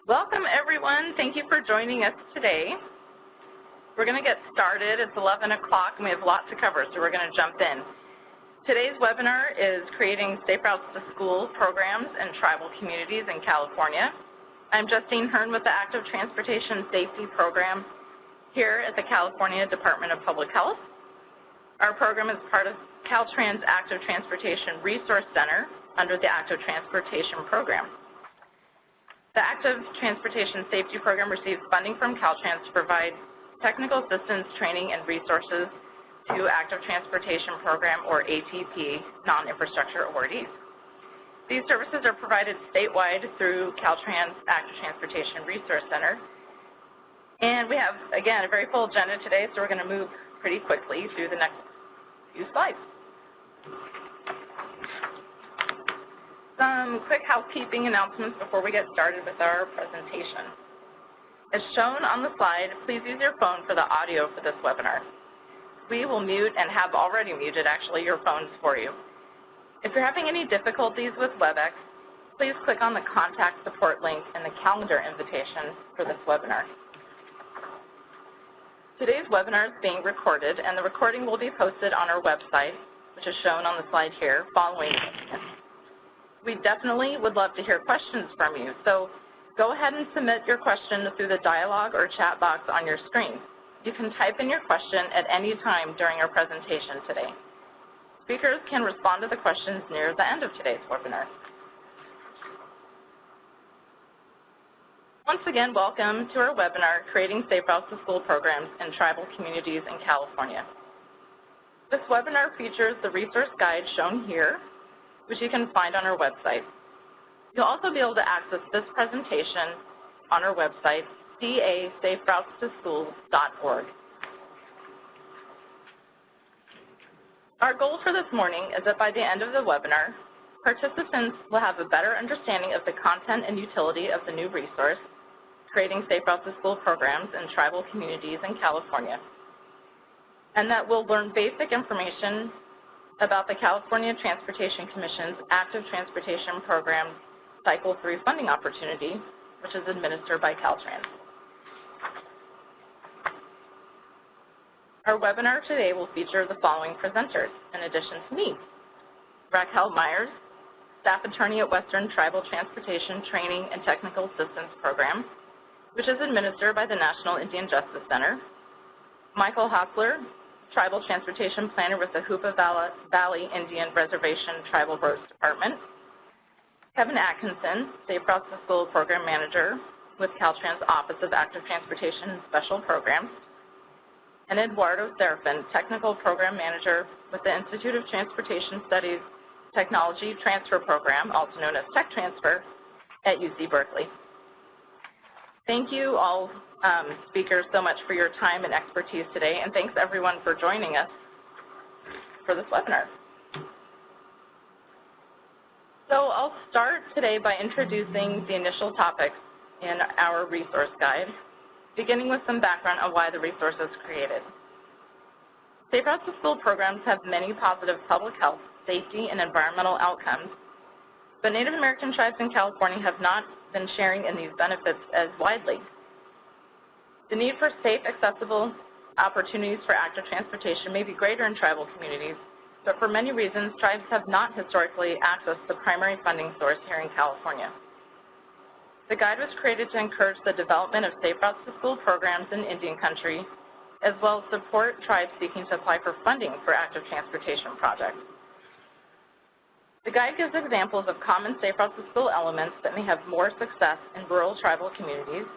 Welcome everyone. Thank you for joining us today. We're going to get started. It's 11 o'clock and we have a lot to cover, so we're going to jump in. Today's webinar is Creating Safe Routes to School Programs in Tribal Communities in California. I'm Justine Hearn with the Active Transportation Safety Program here at the California Department of Public Health. Our program is part of Caltrans Active Transportation Resource Center under the Active Transportation Program. The Active Transportation Safety Program receives funding from Caltrans to provide technical assistance, training, and resources to Active Transportation Program, or ATP, non-infrastructure awardees. These services are provided statewide through Caltrans Active Transportation Resource Center. And we have, again, a very full agenda today, so we're going to move pretty quickly through the next few slides. Some quick housekeeping announcements before we get started with our presentation. As shown on the slide, please use your phone for the audio for this webinar. We will mute and have already muted, actually, your phones for you. If you're having any difficulties with WebEx, please click on the contact support link in the calendar invitation for this webinar. Today's webinar is being recorded, and the recording will be posted on our website, which is shown on the slide here, following the event. We definitely would love to hear questions from you, so go ahead and submit your question through the dialogue or chat box on your screen. You can type in your question at any time during our presentation today. Speakers can respond to the questions near the end of today's webinar. Once again, welcome to our webinar, Creating Safe Routes to School Programs in Tribal Communities in California. This webinar features the resource guide shown here, which you can find on our website. You'll also be able to access this presentation on our website, casaferoutestoschools.org. Our goal for this morning is that by the end of the webinar, participants will have a better understanding of the content and utility of the new resource, Creating Safe Routes to School Programs in Tribal Communities in California, and that we'll learn basic information about the California Transportation Commission's Active Transportation Program Cycle 3 funding opportunity, which is administered by Caltrans. Our webinar today will feature the following presenters, in addition to me: Raquelle Myers, Staff Attorney at Western Tribal Transportation Training and Technical Assistance Program, which is administered by the National Indian Justice Center; Michael Hostler, Tribal Transportation Planner with the Hoopa Valley Indian Reservation Tribal Roads Department; Kevin Atkinson, Safe Routes to School Program Manager with Caltrans Office of Active Transportation and Special Programs; and Eduardo Serafin, Technical Program Manager with the Institute of Transportation Studies Technology Transfer Program, also known as Tech Transfer, at UC Berkeley. Thank you all speakers so much for your time and expertise today, and thanks everyone for joining us for this webinar. So I'll start today by introducing the initial topics in our resource guide, beginning with some background on why the resource was created. Safe Routes to School programs have many positive public health, safety, and environmental outcomes, but Native American tribes in California have not been sharing in these benefits as widely. The need for safe, accessible opportunities for active transportation may be greater in tribal communities, but for many reasons, tribes have not historically accessed the primary funding source here in California. The guide was created to encourage the development of safe routes to school programs in Indian country, as well as support tribes seeking to apply for funding for active transportation projects. The guide gives examples of common safe routes to school elements that may have more success in rural tribal communities,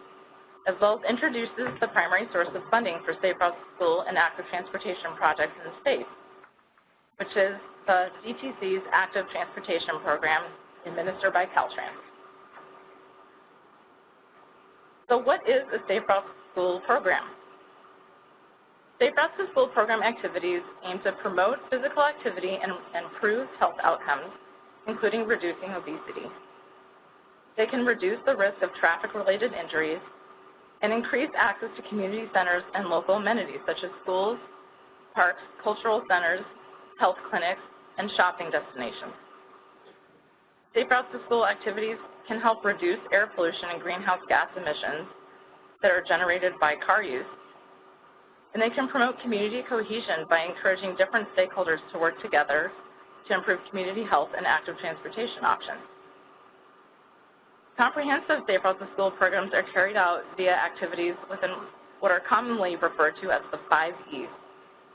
as well as introduces the primary source of funding for safe routes to school and active transportation projects in the state, which is the CTC's Active Transportation Program administered by Caltrans. So what is a Safe Routes to School program? Safe Routes to School program activities aim to promote physical activity and improve health outcomes, including reducing obesity. They can reduce the risk of traffic-related injuries and increase access to community centers and local amenities such as schools, parks, cultural centers, health clinics, and shopping destinations. Safe Routes to School activities can help reduce air pollution and greenhouse gas emissions that are generated by car use. And they can promote community cohesion by encouraging different stakeholders to work together to improve community health and active transportation options. Comprehensive Safe Routes to School programs are carried out via activities within what are commonly referred to as the 5 E's: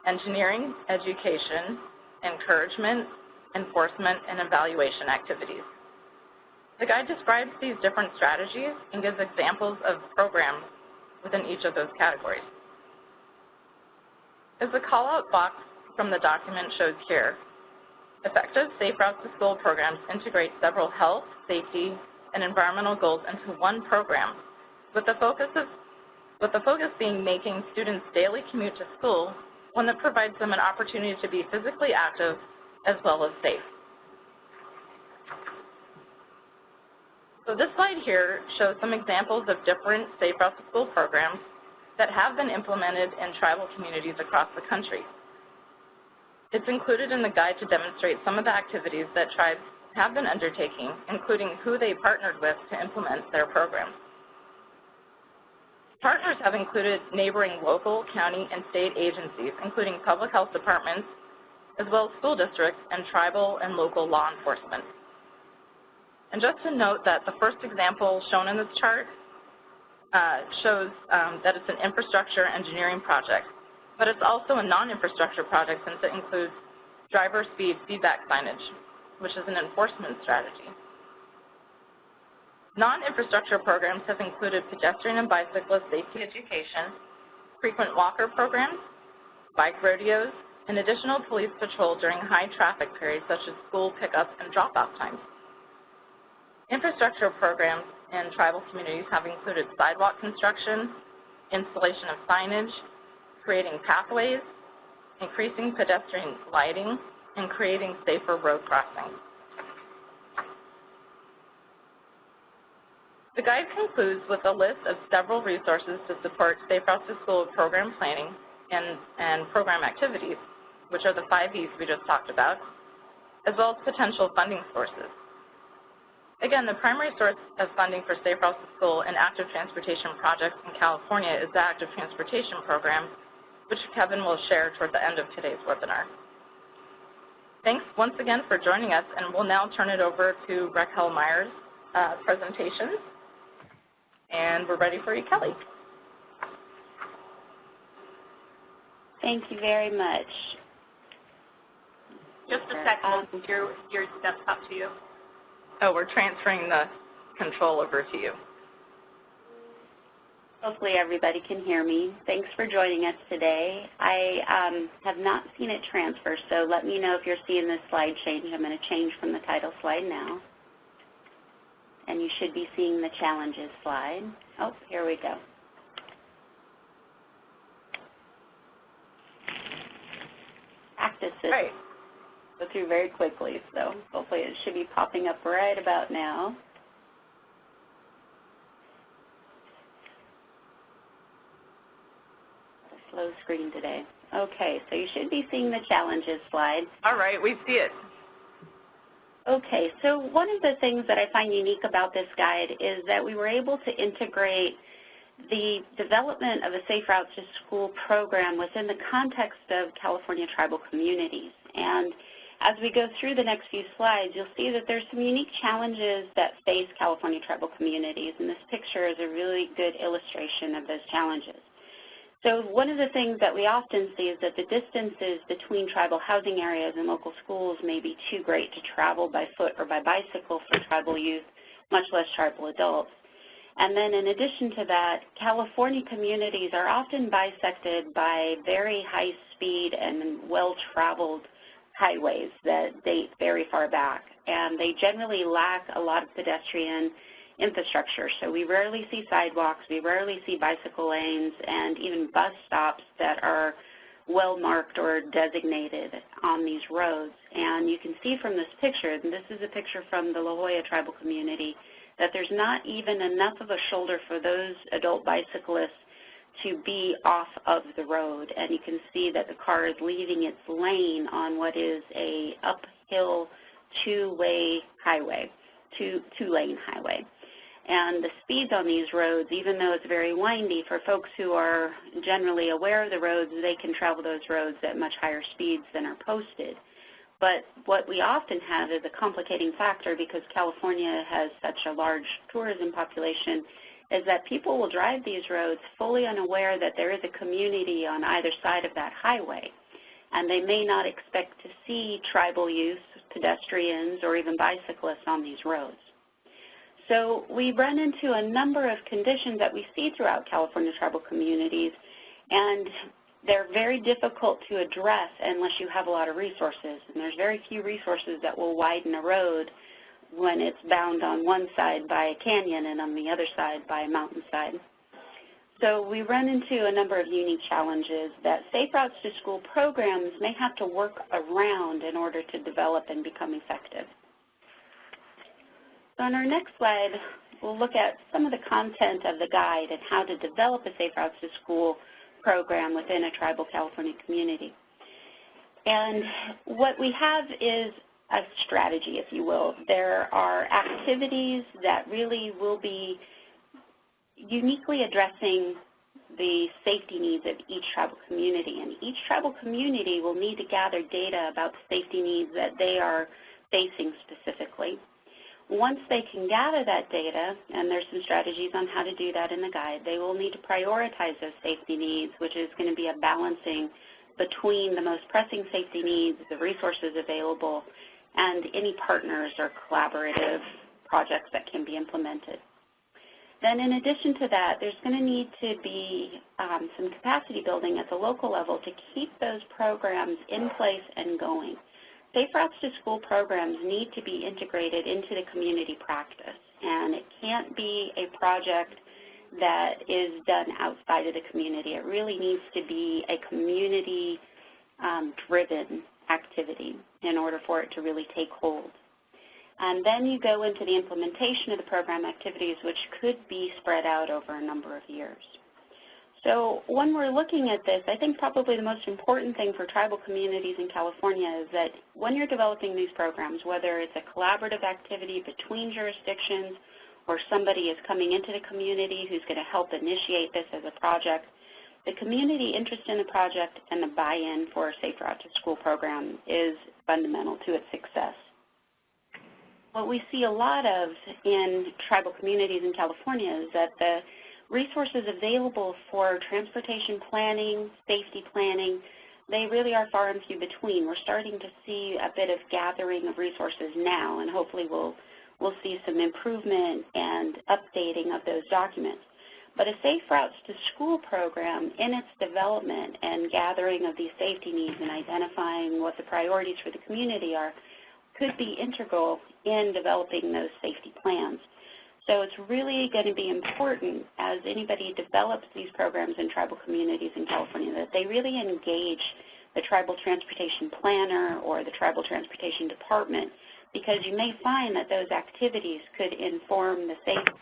engineering, education, encouragement, enforcement, and evaluation activities. The guide describes these different strategies and gives examples of programs within each of those categories. As the call-out box from the document shows here, effective Safe Routes to School programs integrate several health, safety, and environmental goals into one program, with the focus being making students' daily commute to school one that provides them an opportunity to be physically active as well as safe. So this slide here shows some examples of different Safe Routes to School programs that have been implemented in tribal communities across the country. It's included in the guide to demonstrate some of the activities that tribes have been undertaking, including who they partnered with to implement their programs. Partners have included neighboring local, county, and state agencies, including public health departments, as well as school districts and tribal and local law enforcement. And just to note that the first example shown in this chart shows that it's an infrastructure engineering project, but it's also a non-infrastructure project since it includes driver speed feedback signage, which is an enforcement strategy. Non-infrastructure programs have included pedestrian and bicyclist safety education, frequent walker programs, bike rodeos, and additional police patrol during high traffic periods such as school pickup and drop-off times. Infrastructure programs in tribal communities have included sidewalk construction, installation of signage, creating pathways, increasing pedestrian lighting, and creating safer road crossings. The guide concludes with a list of several resources to support Safe Routes to School program planning and program activities, which are the 5 E's we just talked about, as well as potential funding sources. Again, the primary source of funding for Safe Routes to School and active transportation projects in California is the Active Transportation Program, which Kevin will share toward the end of today's webinar. Thanks once again for joining us, and we'll now turn it over to Raquelle Myers' presentation. And we're ready for you, Kelly. Thank you very much. Just a second, your desktop to you. Oh, we're transferring the control over to you. Hopefully everybody can hear me. Thanks for joining us today. I have not seen it transfer, so let me know if you're seeing this slide change. I'm going to change from the title slide now. And you should be seeing the challenges slide. Oh, here we go. Practices Right. Go through very quickly, so hopefully it should be popping up right about now. A slow screen today. Okay, so you should be seeing the challenges slide. All right, we see it. Okay, so one of the things that I find unique about this guide is that we were able to integrate the development of a Safe Routes to School program within the context of California tribal communities. And as we go through the next few slides, you'll see that there's some unique challenges that face California tribal communities, and this picture is a really good illustration of those challenges. So one of the things that we often see is that the distances between tribal housing areas and local schools may be too great to travel by foot or by bicycle for tribal youth, much less tribal adults. And then in addition to that, California communities are often bisected by very high speed and well-traveled highways that date very far back. And they generally lack a lot of pedestrian infrastructure. So we rarely see sidewalks, we rarely see bicycle lanes, and even bus stops that are well marked or designated on these roads. And you can see from this picture, and this is a picture from the La Jolla tribal community, that there's not even enough of a shoulder for those adult bicyclists to be off of the road. And you can see that the car is leaving its lane on what is a uphill two-way highway. two-lane highway. And the speeds on these roads, even though it's very windy, for folks who are generally aware of the roads, they can travel those roads at much higher speeds than are posted. But what we often have is a complicating factor, because California has such a large tourism population, is that people will drive these roads fully unaware that there is a community on either side of that highway. And they may not expect to see tribal youth, pedestrians, or even bicyclists on these roads. So we run into a number of conditions that we see throughout California tribal communities, and they're very difficult to address unless you have a lot of resources. And there's very few resources that will widen a road when it's bound on one side by a canyon and on the other side by a mountainside. So we run into a number of unique challenges that Safe Routes to School programs may have to work around in order to develop and become effective. So on our next slide, we'll look at some of the content of the guide and how to develop a Safe Routes to School program within a tribal California community. And what we have is a strategy, if you will. There are activities that really will be uniquely addressing the safety needs of each tribal community. And each tribal community will need to gather data about the safety needs that they are facing specifically. Once they can gather that data, and there's some strategies on how to do that in the guide, they will need to prioritize those safety needs, which is going to be a balancing between the most pressing safety needs, the resources available, and any partners or collaborative projects that can be implemented. Then in addition to that, there's going to need to be some capacity building at the local level to keep those programs in place and going. Safe Routes to School programs need to be integrated into the community practice, and it can't be a project that is done outside of the community. It really needs to be a community-driven activity in order for it to really take hold. And then you go into the implementation of the program activities, which could be spread out over a number of years. So when we're looking at this, I think probably the most important thing for tribal communities in California is that when you're developing these programs, whether it's a collaborative activity between jurisdictions or somebody is coming into the community who's going to help initiate this as a project, the community interest in the project and the buy-in for a Safe Route to School program is fundamental to its success. What we see a lot of in tribal communities in California is that the resources available for transportation planning, safety planning, they really are far and few between. We're starting to see a bit of gathering of resources now, and hopefully we'll see some improvement and updating of those documents. But a Safe Routes to School program in its development and gathering of these safety needs and identifying what the priorities for the community are could be integral in developing those safety plans. So it's really going to be important as anybody develops these programs in tribal communities in California that they really engage the tribal transportation planner or the tribal transportation department, because you may find that those activities could inform the safety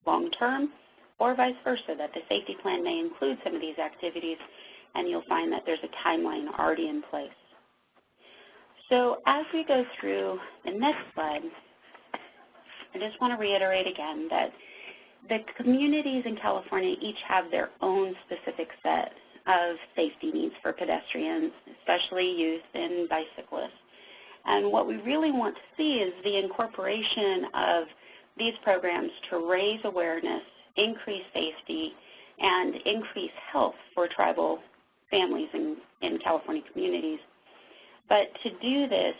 long term, or vice versa, that the safety plan may include some of these activities and you'll find that there's a timeline already in place. So as we go through the next slide, I just want to reiterate again that the communities in California each have their own specific set of safety needs for pedestrians, especially youth and bicyclists. And what we really want to see is the incorporation of these programs to raise awareness, increase safety, and increase health for tribal families in California communities. But to do this,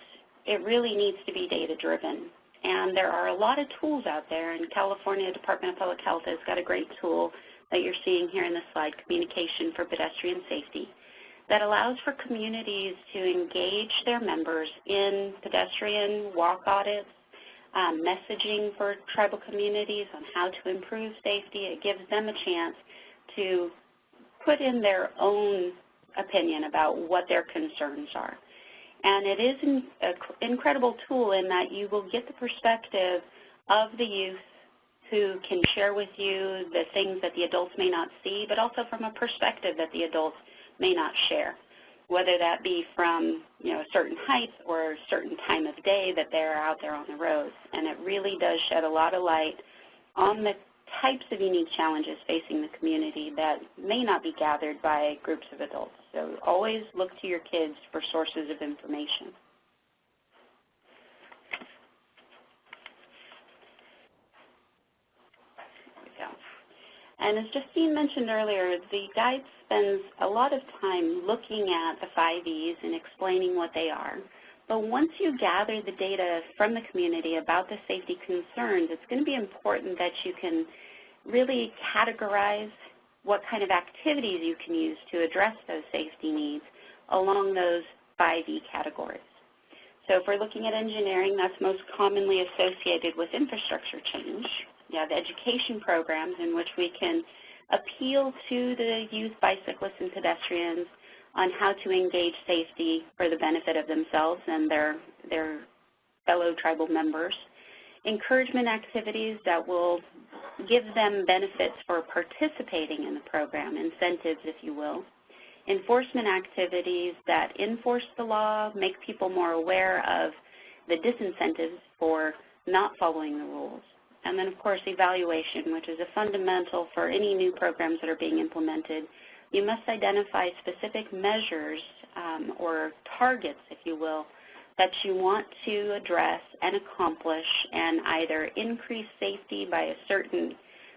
it really needs to be data-driven. And there are a lot of tools out there, and California Department of Public Health has got a great tool that you're seeing here in the slide, Communication for Pedestrian Safety, that allows for communities to engage their members in pedestrian walk audits, messaging for tribal communities on how to improve safety. It gives them a chance to put in their own opinion about what their concerns are. And it is an incredible tool in that you will get the perspective of the youth who can share with you the things that the adults may not see, but also from a perspective that the adults may not share. whether that be from, a certain height or a certain time of day that they're out there on the roads. And it really does shed a lot of light on the types of unique challenges facing the community that may not be gathered by groups of adults. So always look to your kids for sources of information. There we go. And as Justine mentioned earlier, the guide spends a lot of time looking at the 5 E's and explaining what they are. But once you gather the data from the community about the safety concerns, it's going to be important that you can really categorize what kind of activities you can use to address those safety needs along those 5E categories. So if we're looking at engineering, that's most commonly associated with infrastructure change. You have education programs in which we can appeal to the youth, bicyclists, and pedestrians on how to engage safety for the benefit of themselves and their fellow tribal members. Encouragement activities that will give them benefits for participating in the program, incentives, if you will. Enforcement activities that enforce the law, make people more aware of the disincentives for not following the rules. And then, of course, evaluation, which is a fundamental for any new programs that are being implemented. You must identify specific measures or targets, if you will, that you want to address and accomplish and either increase safety by a certain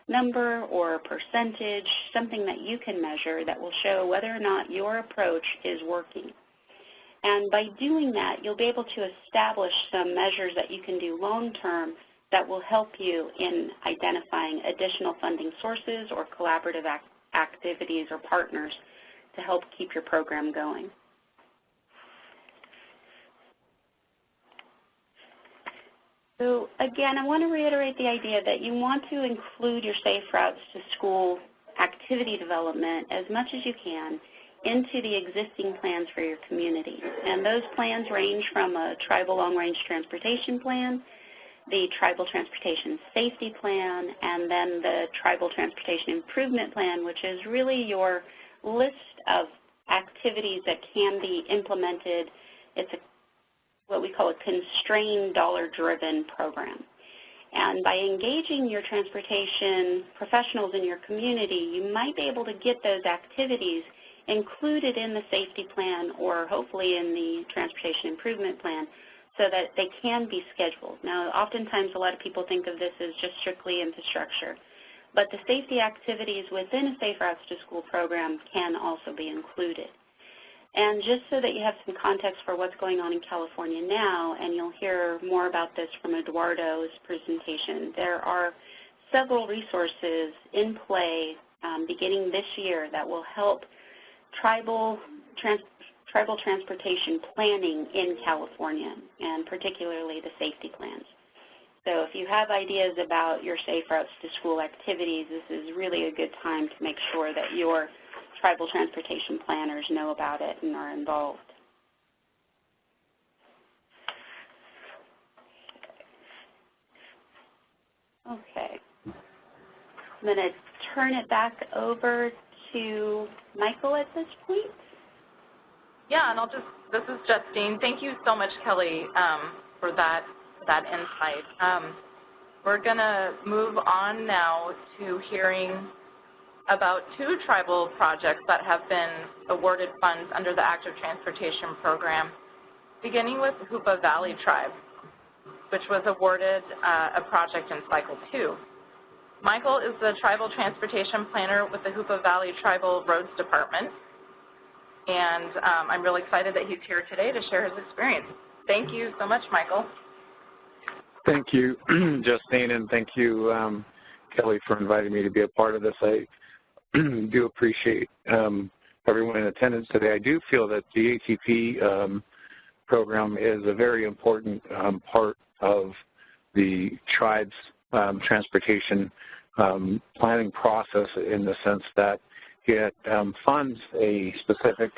number or percentage, something that you can measure that will show whether or not your approach is working. And by doing that, you'll be able to establish some measures that you can do long-term that will help you in identifying additional funding sources or collaborative activities or partners to help keep your program going. So again, I want to reiterate the idea that you want to include your Safe Routes to School activity development as much as you can into the existing plans for your community. And those plans range from a Tribal Long-Range Transportation Plan, the Tribal Transportation Safety Plan, and then the Tribal Transportation Improvement Plan, which is really your list of activities that can be implemented. It's what we call a constrained dollar-driven program. And by engaging your transportation professionals in your community, you might be able to get those activities included in the safety plan or hopefully in the transportation improvement plan so that they can be scheduled. Now, oftentimes a lot of people think of this as just strictly infrastructure, but the safety activities within a Safe Routes to School program can also be included. And just so that you have some context for what's going on in California now, and you'll hear more about this from Eduardo's presentation, there are several resources in play beginning this year that will help tribal transportation planning in California, and particularly the safety plans. So if you have ideas about your Safe Routes to School activities, this is really a good time to make sure that your tribal transportation planners know about it and are involved. Okay. I'm going to turn it back over to Michael at this point. Yeah, and this is Justine. Thank you so much, Kelly, for that insight. We're going to move on now to hearing about 2 tribal projects that have been awarded funds under the Active Transportation Program, beginning with Hoopa Valley Tribe, which was awarded a project in Cycle 2. Michael is the Tribal Transportation Planner with the Hoopa Valley Tribal Roads Department, and I'm really excited that he's here today to share his experience. Thank you so much, Michael. Thank you, Justine, and thank you, Kelly, for inviting me to be a part of this. I do appreciate everyone in attendance today. I do feel that the ATP program is a very important part of the tribe's transportation planning process in the sense that it funds a specific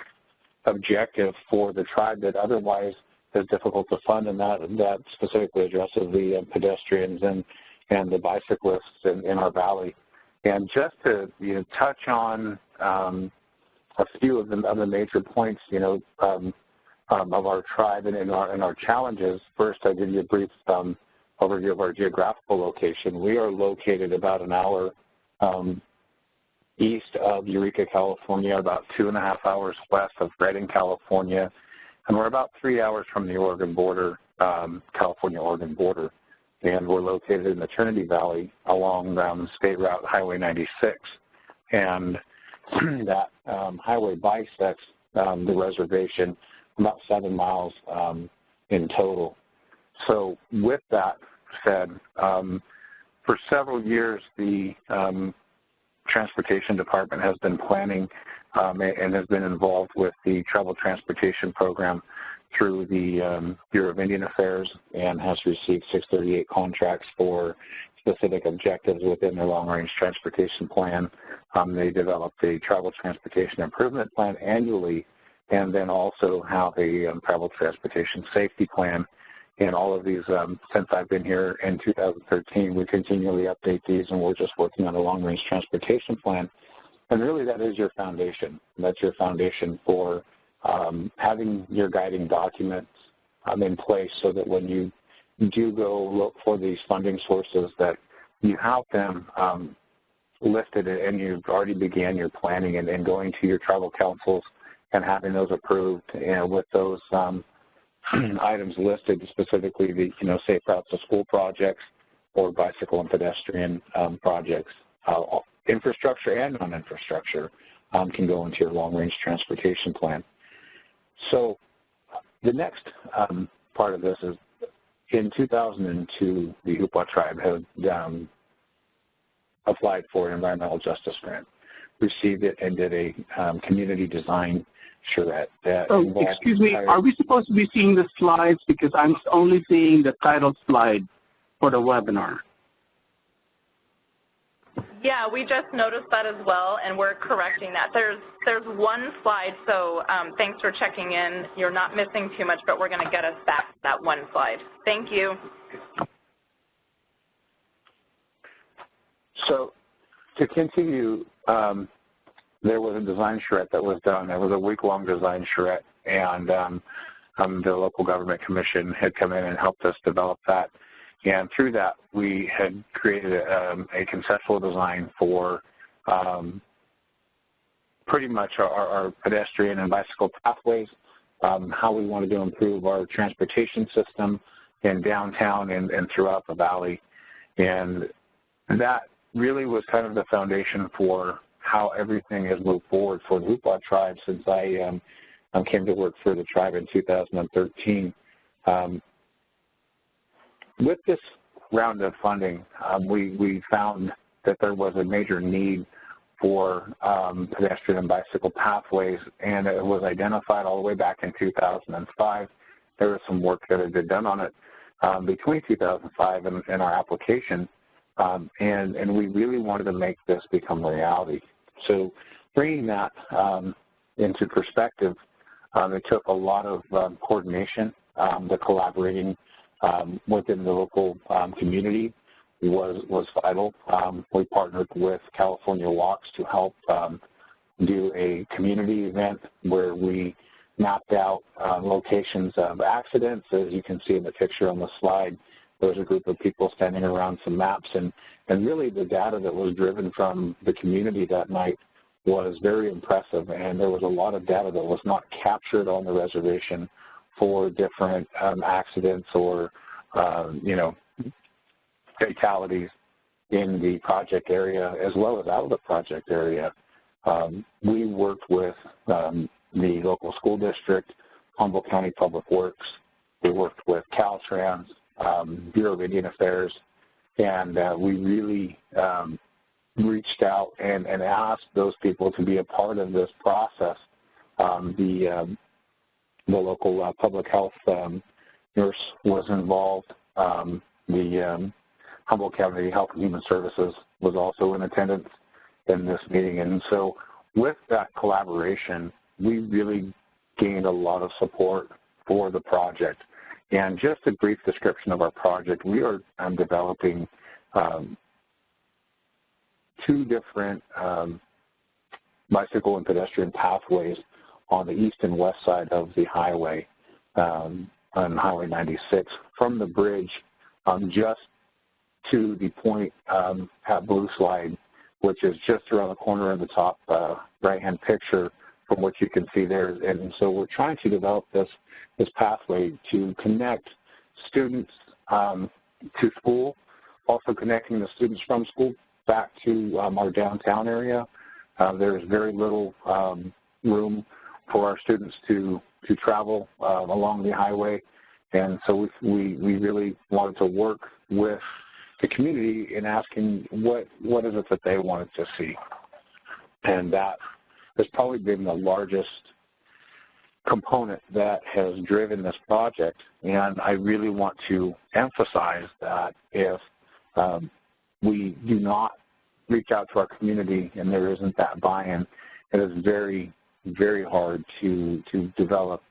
objective for the tribe that otherwise is difficult to fund, and that specifically addresses the pedestrians and the bicyclists in our valley. And just to touch on a few of the major points, of our tribe and our challenges. First, I'll give you a brief overview of our geographical location. We are located about an hour east of Eureka, California, about 2.5 hours west of Redding, California, and we're about 3 hours from the Oregon border, California-Oregon border. And we're located in the Trinity Valley along State Route Highway 96. And that highway bisects the reservation about 7 miles in total. So with that said, for several years the Transportation Department has been planning and has been involved with the travel transportation program through the Bureau of Indian Affairs and has received 638 contracts for specific objectives within their long-range transportation plan. They developed a travel transportation improvement plan annually and then also have a travel transportation safety plan. And all of these, since I've been here in 2013, we continually update these, and we're just working on a long-range transportation plan. And really that is your foundation. That's your foundation for having your guiding documents in place so that when you do go look for these funding sources that you have them listed and you've already began your planning and going to your tribal councils and having those approved with those items listed, specifically the safe routes to school projects or bicycle and pedestrian projects. Infrastructure and non-infrastructure can go into your long-range transportation plan. So the next part of this is in 2002, the Hoopa tribe had applied for an environmental justice grant, received it, and did a community design charrette that involved... Excuse me, are we supposed to be seeing the slides? Because I'm only seeing the title slide for the webinar. Yeah, we just noticed that as well, and we're correcting that. There's one slide, so thanks for checking in. You're not missing too much, but we're going to get us back to that one slide. Thank you. So to continue, there was a design charrette that was done. It was a week-long design charrette, and the local government commission had come in and helped us develop that. And through that, we had created a conceptual design for pretty much our pedestrian and bicycle pathways, how we wanted to improve our transportation system in downtown and throughout the valley. And that really was kind of the foundation for how everything has moved forward for the Hoopa tribe since I came to work for the tribe in 2013. With this round of funding, we found that there was a major need for pedestrian and bicycle pathways, and it was identified all the way back in 2005. There was some work that had been done on it between 2005 and our application, and we really wanted to make this become reality. So bringing that into perspective, it took a lot of coordination, the collaborating within the local community was vital. We partnered with California Walks to help do a community event where we mapped out locations of accidents. As you can see in the picture on the slide, there was a group of people standing around some maps, and really the data that was driven from the community that night was very impressive, and there was a lot of data that was not captured on the reservation for different accidents or, fatalities in the project area as well as out of the project area. We worked with the local school district, Humboldt County Public Works. We worked with Caltrans, Bureau of Indian Affairs, and we really reached out and asked those people to be a part of this process. The local public health nurse was involved. The Humboldt County Health and Human Services was also in attendance in this meeting. And so with that collaboration, we really gained a lot of support for the project. And just a brief description of our project, we are developing two different bicycle and pedestrian pathways on the east and west side of the highway, on Highway 96, from the bridge just to the point at Blue Slide, which is just around the corner in the top right-hand picture from what you can see there. And so we're trying to develop this pathway to connect students to school, also connecting the students from school back to our downtown area. There's very little room for our students to travel along the highway, and so we really wanted to work with the community in asking what is it that they wanted to see. And that has probably been the largest component that has driven this project. And I really want to emphasize that if we do not reach out to our community and there isn't that buy-in, it is very, very hard to develop,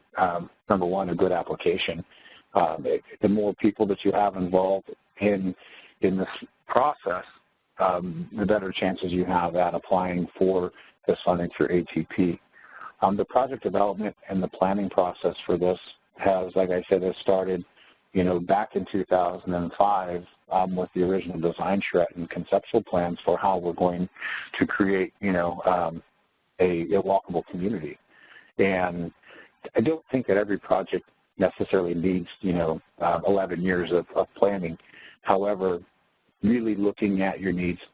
number one, a good application. The more people that you have involved in this process, the better chances you have at applying for this funding through ATP. The project development and the planning process for this has, like I said, has started, back in 2005 with the original design charrette and conceptual plans for how we're going to create, a walkable community. And I don't think that every project necessarily needs, 11 years of planning. However, really looking at your needs,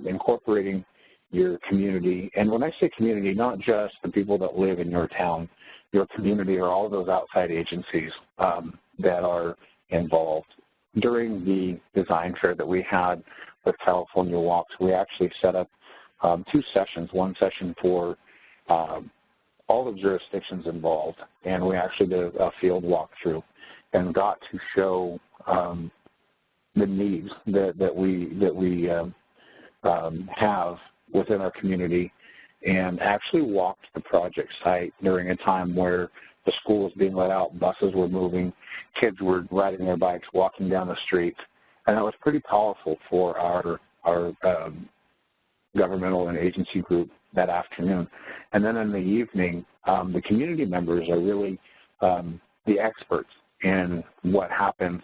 incorporating your community, and when I say community, not just the people that live in your town, your community are all of those outside agencies that are involved. During the design fair that we had with California Walks, we actually set up 2 sessions, one session for all the jurisdictions involved, and we actually did a field walkthrough and got to show the needs that we have within our community, and actually walked the project site during a time where the school was being let out, buses were moving, kids were riding their bikes, walking down the street, and that was pretty powerful for our governmental and agency group that afternoon. And then in the evening, the community members are really the experts in what happens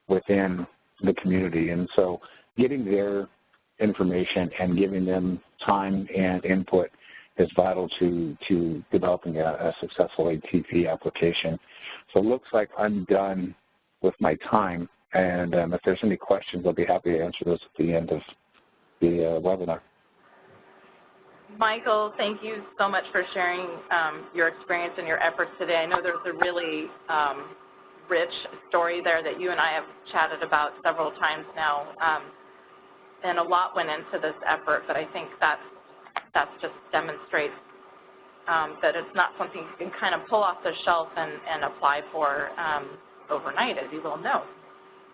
within the community, and so getting their information and giving them time and input is vital to developing a successful ATP application. So it looks like I'm done with my time, and if there's any questions, I'll be happy to answer those at the end of the webinar. Michael, thank you so much for sharing your experience and your efforts today. I know there's a really rich story there that you and I have chatted about several times now, and a lot went into this effort, but I think that just demonstrates that it's not something you can kind of pull off the shelf and apply for overnight, as you will know.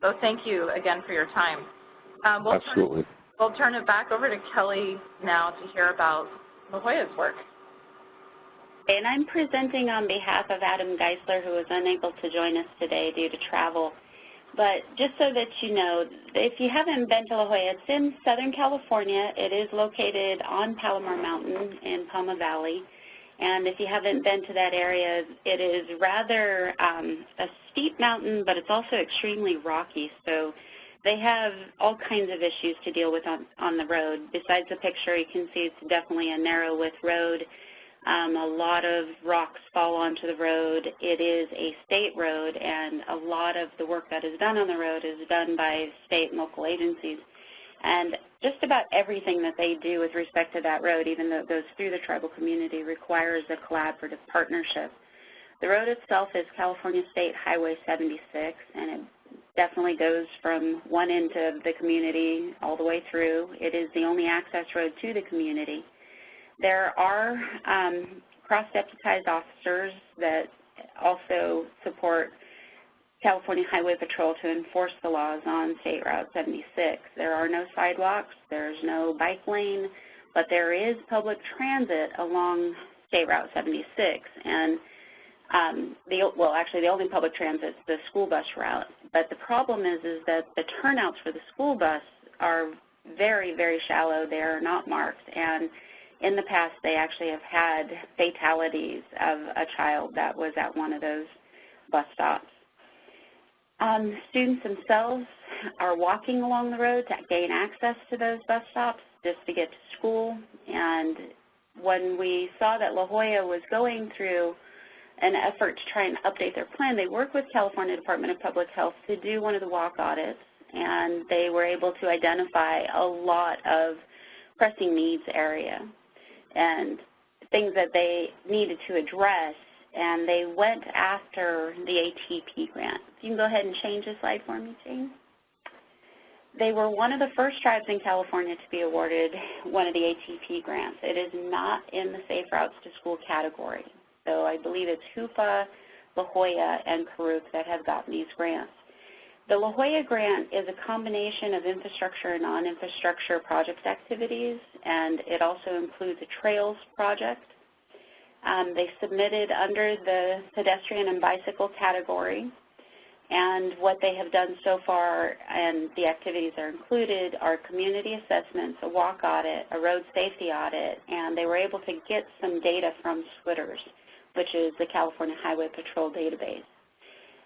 So thank you again for your time. Absolutely. We'll turn it back over to Kelly now to hear about La Jolla's work. And I'm presenting on behalf of Adam Geisler, who was unable to join us today due to travel. But just so that you know, if you haven't been to La Jolla, it's in Southern California. It is located on Palomar Mountain in Palma Valley. And if you haven't been to that area, it is rather a steep mountain, but it's also extremely rocky. So they have all kinds of issues to deal with on the road. Besides the picture, you can see it's definitely a narrow width road. A lot of rocks fall onto the road. It is a state road, and a lot of the work that is done on the road is done by state and local agencies. And just about everything that they do with respect to that road, even though it goes through the tribal community, requires a collaborative partnership. The road itself is California State Highway 76, and it definitely goes from one end of the community all the way through. It is the only access road to the community. There are cross-deputized officers that also support California Highway Patrol to enforce the laws on State Route 76. There are no sidewalks, there's no bike lane, but there is public transit along State Route 76. And the only public transit is the school bus route. But the problem is that the turnouts for the school bus are very, very shallow. They are not marked. And in the past, they actually have had fatalities of a child that was at one of those bus stops. Students themselves are walking along the road to gain access to those bus stops just to get to school. And when we saw that La Jolla was going through an effort to try and update their plan, they worked with California Department of Public Health to do one of the walk audits, and they were able to identify a lot of pressing needs area and things that they needed to address, and they went after the ATP grant. You can go ahead and change the slide for me, Jane. They were one of the first tribes in California to be awarded one of the ATP grants. It is not in the Safe Routes to School category. So I believe it's Hoopa, La Jolla, and Karuk that have gotten these grants. The La Jolla grant is a combination of infrastructure and non-infrastructure project activities, and it also includes a trails project. They submitted under the pedestrian and bicycle category, and what they have done so far, and the activities are included, are community assessments, a walk audit, a road safety audit, and they were able to get some data from SWITRS, which is the California Highway Patrol database.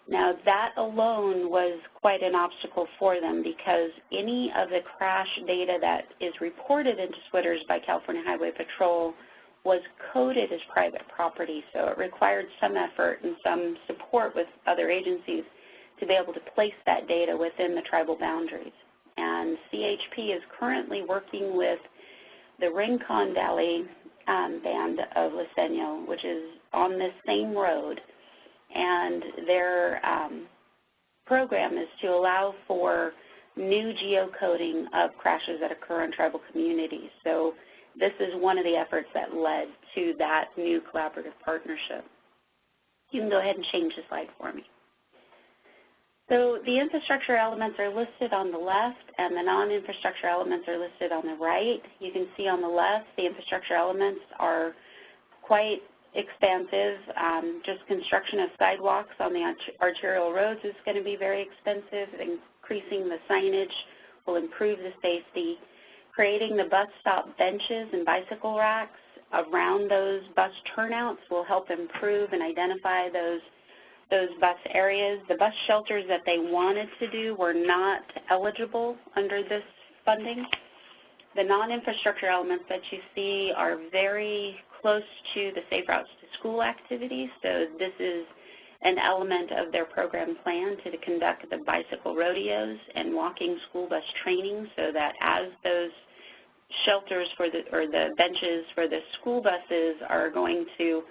Now, that alone was quite an obstacle for them because any of the crash data that is reported into SWITRS by California Highway Patrol was coded as private property, so it required some effort and some support with other agencies to be able to place that data within the tribal boundaries. And CHP is currently working with the Rincon Valley Band of Luiseño, which is on this same road, and their program is to allow for new geocoding of crashes that occur in tribal communities. So this is one of the efforts that led to that new collaborative partnership. You can go ahead and change the slide for me. So the infrastructure elements are listed on the left, and the non-infrastructure elements are listed on the right. You can see on the left, the infrastructure elements are quite expansive. Just construction of sidewalks on the arterial roads is going to be very expensive. Increasing the signage will improve the safety. Creating the bus stop benches and bicycle racks around those bus turnouts will help improve and identify those bus areas. The bus shelters that they wanted to do were not eligible under this funding. The non-infrastructure elements that you see are very close to the Safe Routes to School activities. So this is an element of their program plan to conduct the bicycle rodeos and walking school bus training, so that as those shelters for the benches for the school buses are going to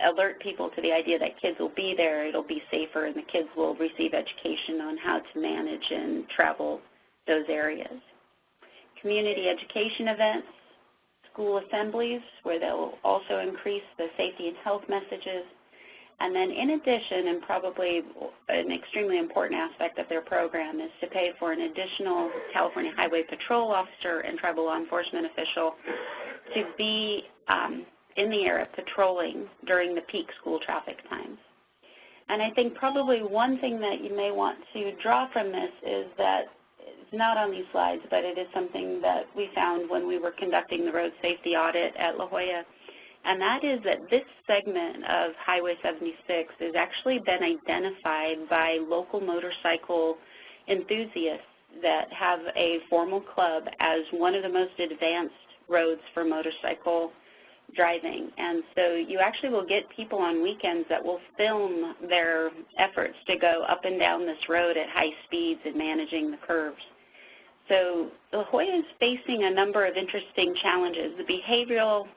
alert people to the idea that kids will be there, it'll be safer, and the kids will receive education on how to manage and travel those areas. Community education events, school assemblies, where they'll also increase the safety and health messages. And then in addition, and probably an extremely important aspect of their program, is to pay for an additional California Highway Patrol officer and tribal law enforcement official to be in the area patrolling during the peak school traffic times. And I think probably one thing that you may want to draw from this is that it's not on these slides, but it is something that we found when we were conducting the road safety audit at La Jolla, and that is that this segment of Highway 76 has actually been identified by local motorcycle enthusiasts that have a formal club as one of the most advanced roads for motorcycle driving. And so you actually will get people on weekends that will film their efforts to go up and down this road at high speeds and managing the curves. So La Jolla is facing a number of interesting challenges. The behavioral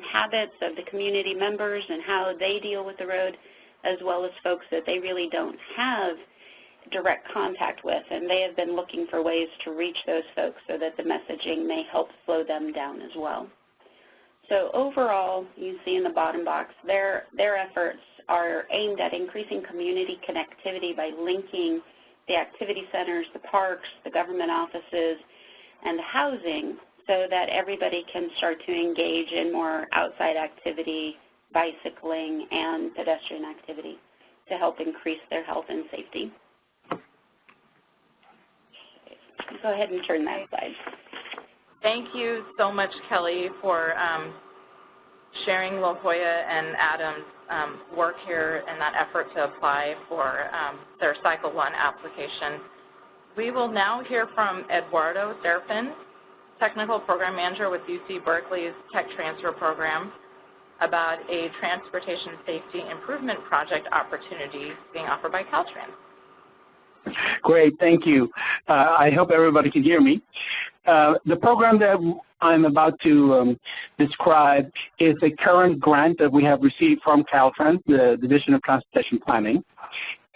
habits of the community members and how they deal with the road, as well as folks that they really don't have direct contact with, and they have been looking for ways to reach those folks so that the messaging may help slow them down as well. So overall, you see in the bottom box, their efforts are aimed at increasing community connectivity by linking the activity centers, the parks, the government offices, and the housing, so that everybody can start to engage in more outside activity, bicycling, and pedestrian activity to help increase their health and safety. Go ahead and turn that slide. Thank you so much, Kelly, for sharing La Jolla and Adam's work here and that effort to apply for their Cycle 1 application. We will now hear from Eduardo Serafin, Technical Program Manager with UC Berkeley's Tech Transfer Program, about a transportation safety improvement project opportunity being offered by Caltrans. Great, thank you. I hope everybody can hear me. The program that I'm about to describe is a current grant that we have received from Caltrans, the Division of Transportation Planning.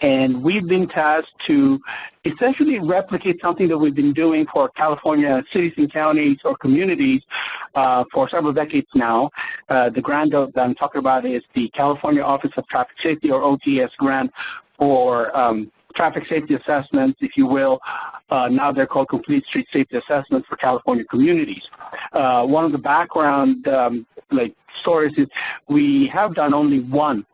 And we've been tasked to essentially replicate something that we've been doing for California cities and counties or communities for several decades now. The grant that I'm talking about is the California Office of Traffic Safety, or OTS grant, for traffic safety assessments, if you will. Now they're called Complete Street Safety Assessments for California communities. One of the background stories is we have done only one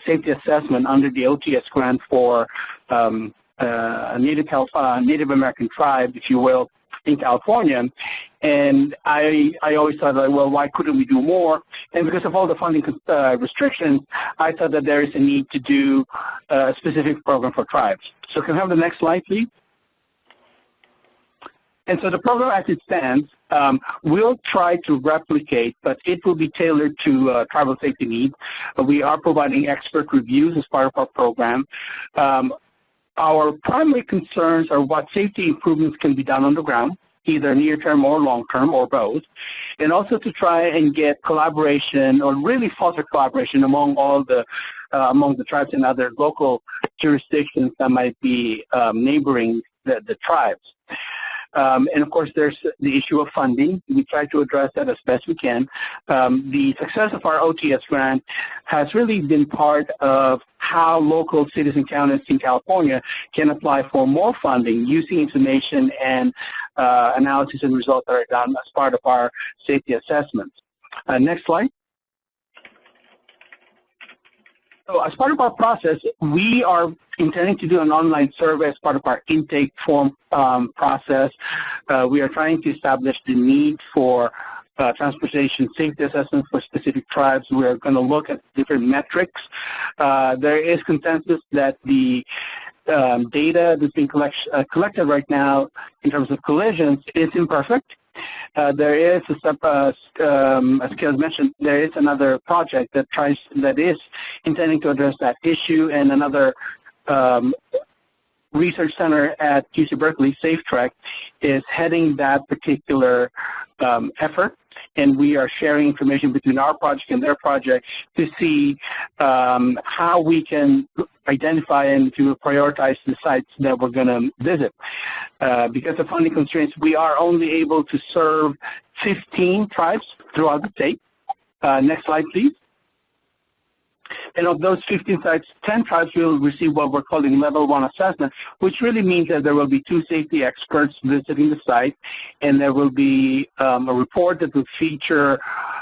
safety assessment under the OTS grant for a Native American tribe, if you will, in California. And I always thought, well, why couldn't we do more? And because of all the funding restrictions, I thought that there is a need to do a specific program for tribes. So can I have the next slide, please? And so the program as it stands will try to replicate, but it will be tailored to tribal safety needs. We are providing expert reviews as part of our program. Our primary concerns are what safety improvements can be done on the ground, either near-term or long-term or both, and also to try and get collaboration or really foster collaboration among all the tribes and other local jurisdictions that might be neighboring the tribes. And of course, there's the issue of funding. We try to address that as best we can. The success of our OTS grant has really been part of how local cities and counties in California can apply for more funding using information and analysis and results that are done as part of our safety assessments. Next slide. So as part of our process, we are intending to do an online survey as part of our intake form process. We are trying to establish the need for transportation safety assessments for specific tribes. We are going to look at different metrics. There is consensus that the data that's being collected right now in terms of collisions is imperfect. There is, as Kelly mentioned, there is another project that is intending to address that issue, and another research center at UC Berkeley, SafeTrack, is heading that particular effort, and we are sharing information between our project and their project to see how we can identify and to prioritize the sites that we're going to visit. Because of funding constraints, we are only able to serve 15 tribes throughout the state. Next slide, please. And of those 15 sites, 10 tribes will receive what we're calling level 1 assessment, which really means that there will be 2 safety experts visiting the site, and there will be a report that will feature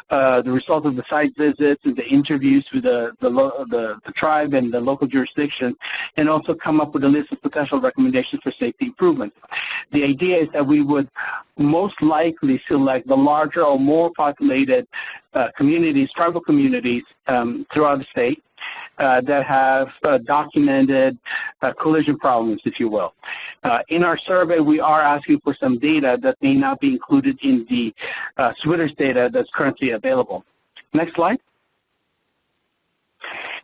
the result of the site visits and the interviews with the tribe and the local jurisdiction, and also come up with a list of potential recommendations for safety improvements. The idea is that we would most likely select the larger or more populated communities, tribal communities throughout the state that have documented collision problems, if you will. In our survey, we are asking for some data that may not be included in the SWITR's data that's currently available. Next slide.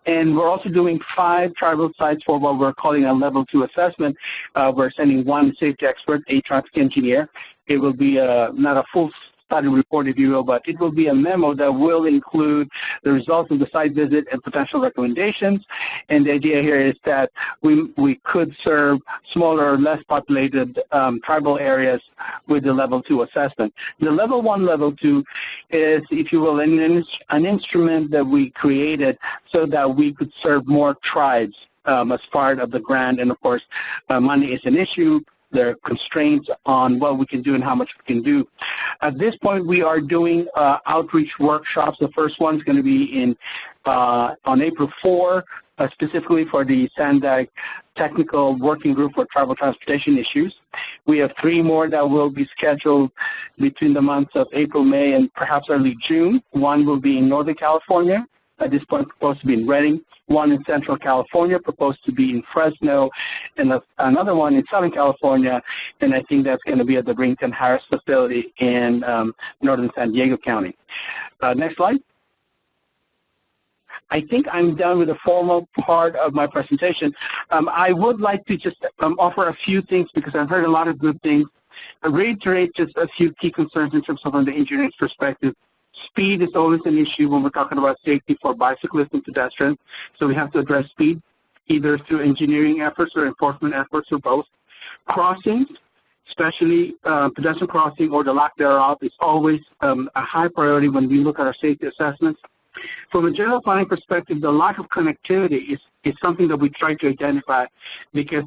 And we're also doing 5 tribal sites for what we're calling a level 2 assessment. We're sending 1 safety expert, a traffic engineer. It will be not a full study report, if you will, but it will be a memo that will include the results of the site visit and potential recommendations. And the idea here is that we could serve smaller, less populated tribal areas with the level 2 assessment. The level 1, level 2 is, if you will, an instrument that we created so that we could serve more tribes as part of the grant. And of course, money is an issue. there are constraints on what we can do and how much we can do. At this point, we are doing outreach workshops. The first one is going to be on April 4, specifically for the SANDAG Technical Working Group for Tribal Transportation Issues. We have 3 more that will be scheduled between the months of April, May, and perhaps early June. One will be in Northern California. At this point, proposed to be in Redding. One in Central California, proposed to be in Fresno, and another one in Southern California, and I think that's going to be at the Brington Harris facility in northern San Diego County. Next slide. I think I'm done with the formal part of my presentation. I would like to just offer a few things because I've heard a lot of good things. I reiterate just a few key concerns in terms of from the engineering perspective. Speed is always an issue when we're talking about safety for bicyclists and pedestrians, so we have to address speed either through engineering efforts or enforcement efforts or both. Crossings, especially pedestrian crossing or the lack thereof, is always a high priority when we look at our safety assessments. From a general planning perspective, the lack of connectivity is something that we try to identify because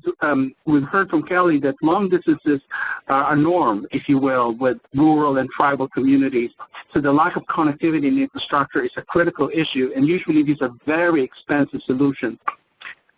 we've heard from Kelly that long distances are a norm, if you will, with rural and tribal communities. So the lack of connectivity in infrastructure is a critical issue, and usually these are very expensive solutions.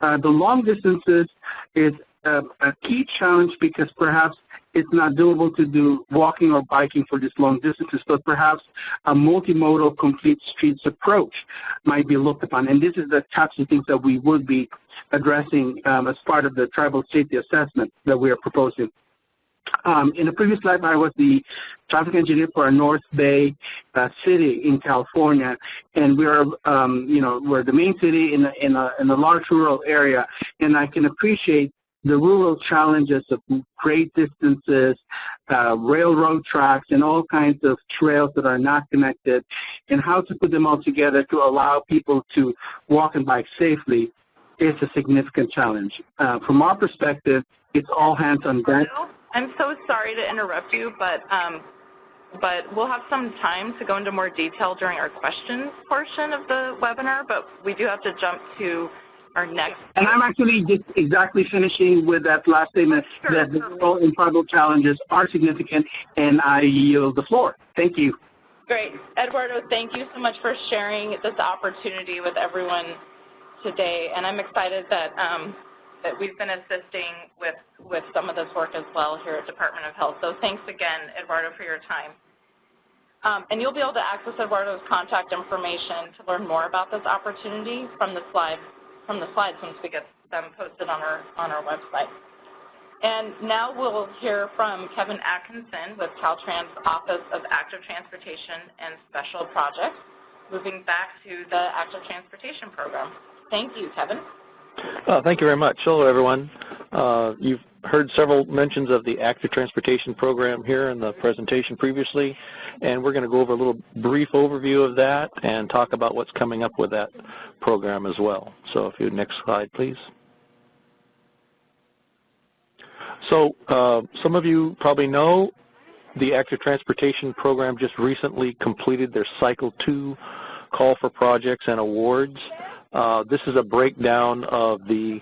The long distances is a key challenge because perhaps it's not doable to do walking or biking for these long distances, but perhaps a multimodal complete streets approach might be looked upon. And this is the types of things that we would be addressing as part of the tribal safety assessment that we are proposing. In the previous slide, I was the traffic engineer for a North Bay city in California, and we are, we're the main city in a large rural area, and I can appreciate the rural challenges of great distances, railroad tracks, and all kinds of trails that are not connected, and how to put them all together to allow people to walk and bike safely is a significant challenge. From our perspective, it's all hands on deck. I'm so sorry to interrupt you, but we'll have some time to go into more detail during our questions portion of the webinar, but we do have to jump to our next. And I'm actually just exactly finishing with that last statement, that the rural and tribal challenges are significant, and I yield the floor. Thank you. Great. Eduardo, thank you so much for sharing this opportunity with everyone today, and I'm excited that that we've been assisting with some of this work as well here at Department of Health. So thanks again, Eduardo, for your time. And you'll be able to access Eduardo's contact information to learn more about this opportunity from the slides once we get them posted on our website. And now we'll hear from Kevin Atkinson with Caltrans Office of Active Transportation and Special Projects, moving back to the Active Transportation Program. Thank you, Kevin. Thank you very much. Hello, everyone. You've heard several mentions of the Active Transportation Program here in the presentation previously, and we're going to go over a little brief overview of that and talk about what's coming up with that program as well. So if you next slide, please. So some of you probably know the Active Transportation Program just recently completed their Cycle 2 Call for Projects and Awards. This is a breakdown of the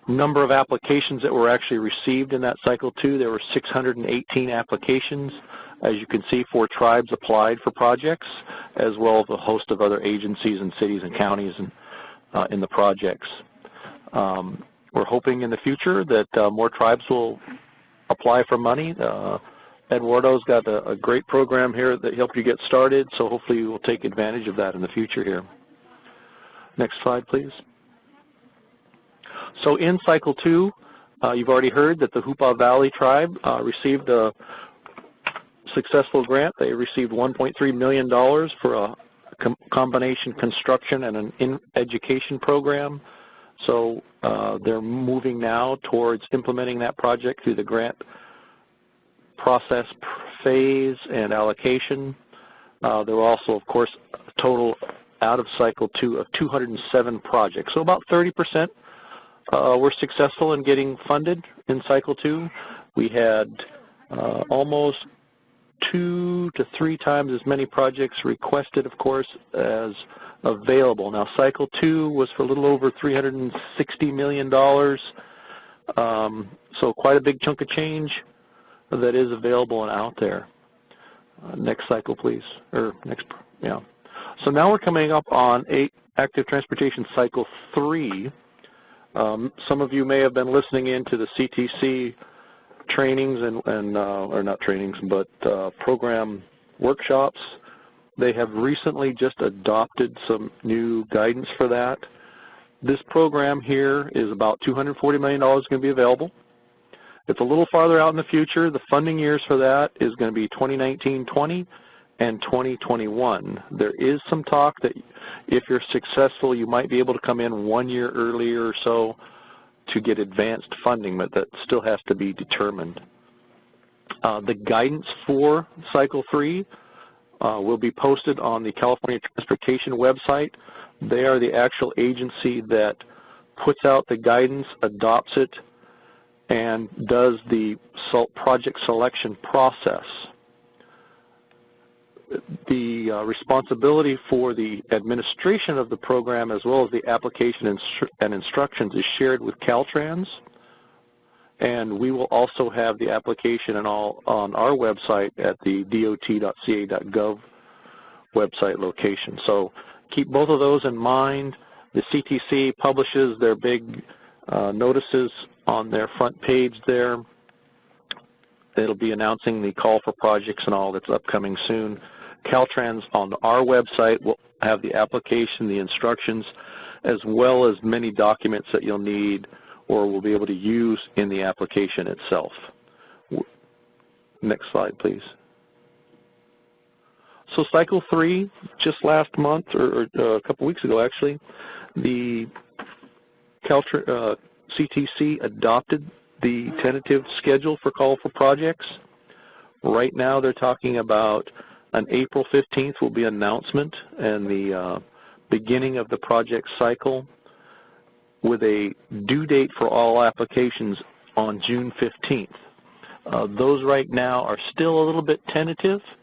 number of applications that were actually received in that Cycle 2. There were 618 applications. As you can see, 4 tribes applied for projects, as well as a host of other agencies and cities and counties in the projects. We're hoping in the future that more tribes will apply for money. Eduardo's got a great program here that helped you get started, so hopefully you will take advantage of that in the future here. Next slide, please. So in Cycle 2, you've already heard that the Hoopa Valley Tribe received a successful grant. They received $1.3 million for a combination construction and an education program. So they're moving now towards implementing that project through the grant process phase and allocation. There were also, of course, a total out of Cycle 2 of 207 projects. So about 30% were successful in getting funded in Cycle 2. We had almost 2 to 3 times as many projects requested, of course, as available. Now, Cycle 2 was for a little over $360 million. So quite a big chunk of change that is available and out there. Next cycle, please. Or next, yeah. So now we're coming up on Active Transportation Cycle 3. Some of you may have been listening in to the CTC trainings or not trainings, but program workshops. They have recently just adopted some new guidance for that. This program here is about $240 million going to be available. It's a little farther out in the future. The funding years for that is going to be 2019-20 and 2021. There is some talk that if you're successful, you might be able to come in 1 year earlier or so to get advanced funding, but that still has to be determined. The guidance for Cycle 3 will be posted on the California Transportation website. They are the actual agency that puts out the guidance, adopts it, and does the project selection process. The responsibility for the administration of the program as well as the application and instructions is shared with Caltrans, and we will also have the application and all on our website at the dot.ca.gov website location. So keep both of those in mind. The CTC publishes their big notices on their front page there. It'll be announcing the call for projects and all that's upcoming soon. Caltrans on our website will have the application, the instructions, as well as many documents that you'll need or will be able to use in the application itself. Next slide, please. So Cycle 3, just last month, or a couple weeks ago actually, the CTC adopted the tentative schedule for call for projects. Right now they're talking about on April 15th will be announcement and the beginning of the project cycle with a due date for all applications on June 15th. Those right now are still a little bit tentative.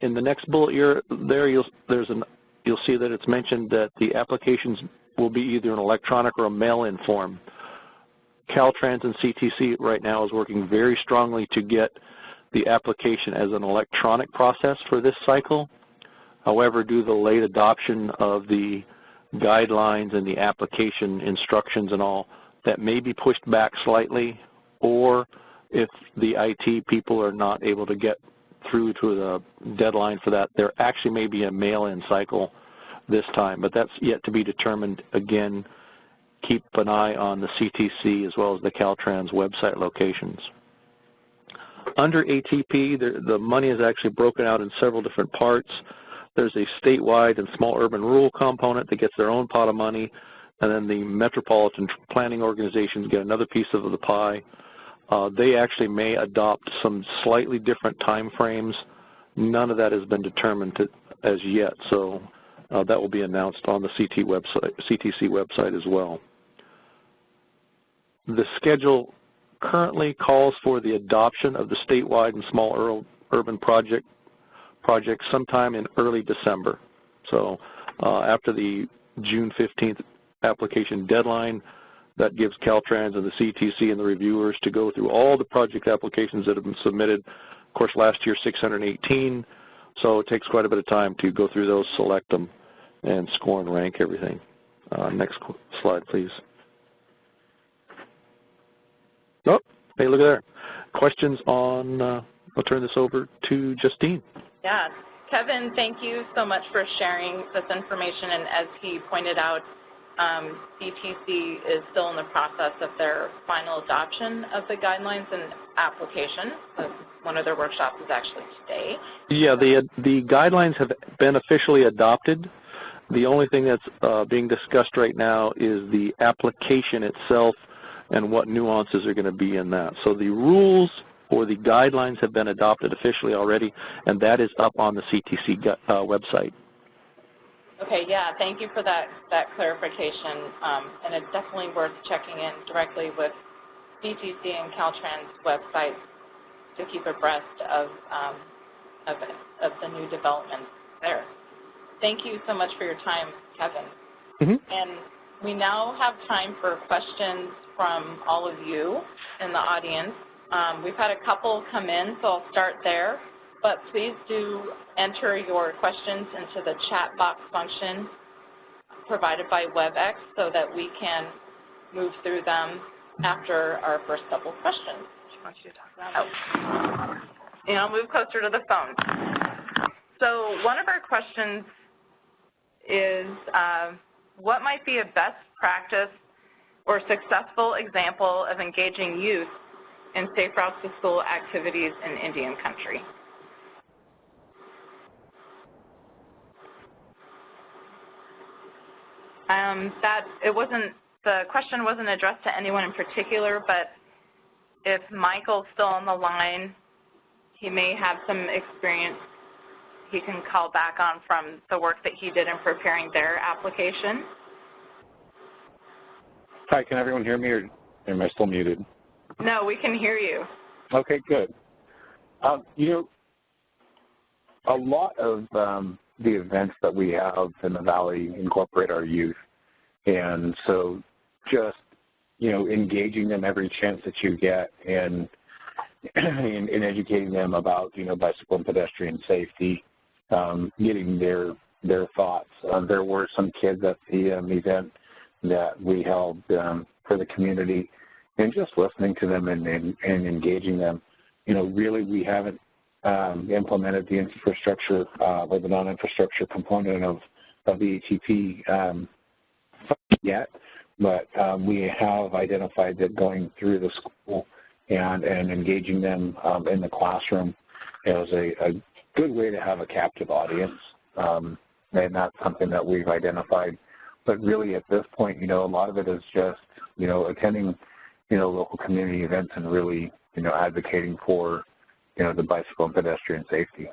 In the next bullet there, you'll see that it's mentioned that the applications will be either an electronic or a mail-in form. Caltrans and CTC right now is working very strongly to get the application as an electronic process for this cycle. However, due to the late adoption of the guidelines and the application instructions and all, that may be pushed back slightly, or if the IT people are not able to get through to the deadline for that, there actually may be a mail-in cycle this time, but that's yet to be determined. Again, keep an eye on the CTC as well as the Caltrans website locations. Under ATP, the money is actually broken out in several different parts. There's a statewide and small urban rural component that gets their own pot of money, and then the metropolitan planning organizations get another piece of the pie. They actually may adopt some slightly different time frames. None of that has been determined as yet, so that will be announced on the CTC website as well. The schedule currently calls for the adoption of the statewide and small urban projects sometime in early December. So after the June 15th application deadline, that gives Caltrans and the CTC and the reviewers to go through all the project applications that have been submitted. Of course, last year 618, so it takes quite a bit of time to go through those, select them, and score and rank everything. Next slide, please. Oh, hey, look at there. Questions on, I'll turn this over to Justine. Yeah, Kevin, thank you so much for sharing this information, and as he pointed out, CTC is still in the process of their final adoption of the guidelines and application. One of their workshops is actually today. Yeah, the guidelines have been officially adopted. The only thing that's being discussed right now is the application itself and what nuances are going to be in that. So the rules or the guidelines have been adopted officially already, and that is up on the CTC website. Okay, yeah, thank you for that clarification, and it's definitely worth checking in directly with CTC and Caltrans websites to keep abreast of the new developments there. Thank you so much for your time, Kevin. Mm-hmm. And we now have time for questions from all of you in the audience. We've had a couple come in, so I'll start there. But please do enter your questions into the chat box function provided by WebEx so that we can move through them after our first couple of questions. And I'll move closer to the phone. So one of our questions is, what might be a best practice or successful example of engaging youth in Safe Routes to School activities in Indian country? The question wasn't addressed to anyone in particular, but if Michael's still on the line, he may have some experience he can call back on from the work that he did in preparing their application. Hi, can everyone hear me, or am I still muted? No, we can hear you. Okay, good. You know, a lot of the events that we have in the Valley incorporate our youth, and so just, you know, engaging them every chance that you get and in educating them about, you know, bicycle and pedestrian safety, getting their thoughts. There were some kids at the event that we held for the community, and just listening to them and engaging them. You know, really we haven't implemented the infrastructure or the non-infrastructure component of the ATP yet, but we have identified that going through the school and engaging them in the classroom is a good way to have a captive audience, and that's something that we've identified. But really at this point, you know, a lot of it is just, you know, attending, you know, local community events and really, you know, advocating for, you know, the bicycle and pedestrian safety.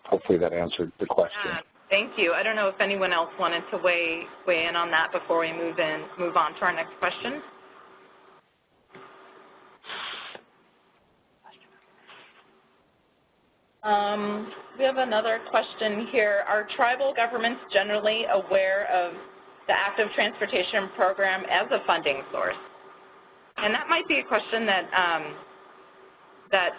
Hopefully that answered the question. Thank you. I don't know if anyone else wanted to weigh in on that before we move on to our next question. We have another question here. Are tribal governments generally aware of the active transportation program as a funding source? And that might be a question that that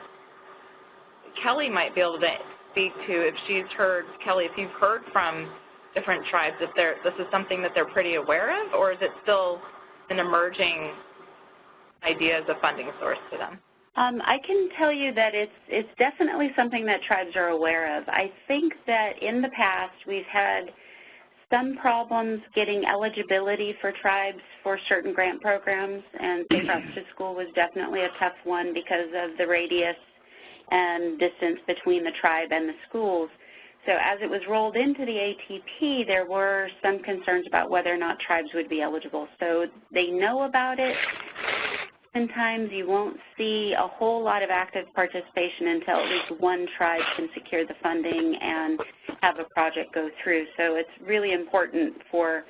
Kelly might be able to speak to if she's heard. Kelly, if you've heard from different tribes, if this is something that they're pretty aware of, or is it still an emerging idea as a funding source to them? I can tell you that it's definitely something that tribes are aware of. I think that in the past we've had some problems getting eligibility for tribes for certain grant programs, and Safe Routes to School was definitely a tough one because of the radius and distance between the tribe and the schools. So as it was rolled into the ATP, there were some concerns about whether or not tribes would be eligible. So they know about it. Sometimes you won't see a whole lot of active participation until at least one tribe can secure the funding and have a project go through. So it's really important for